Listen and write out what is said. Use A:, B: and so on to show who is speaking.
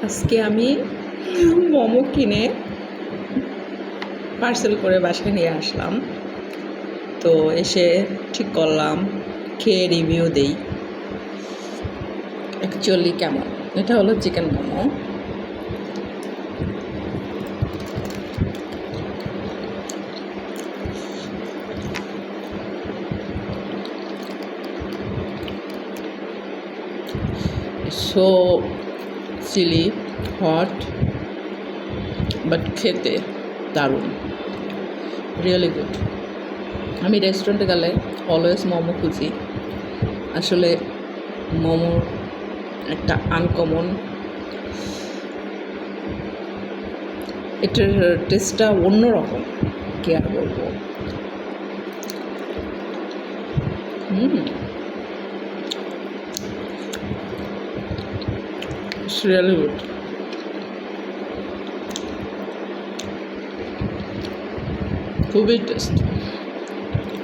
A: আজকে আমি মোমো কিনে পার্সেল করে বাসায় নিয়ে আসলাম। তো এসে ঠিক করলাম খেয়ে রিভিউ দেই অ্যাকচুয়ালি কেমন। এটা হলো chicken momo. So chilli hot but খেতে দারুণ, রিয়েলি গুড। আমি রেস্টুরেন্টে গেলে অলওয়েজ মোমো খুঁজি। আসলে মোমোর একটা আনকমন, এটার টেস্টটা অন্যরকম, কি আর বলবো। It's really good. খুবই টেস্ট।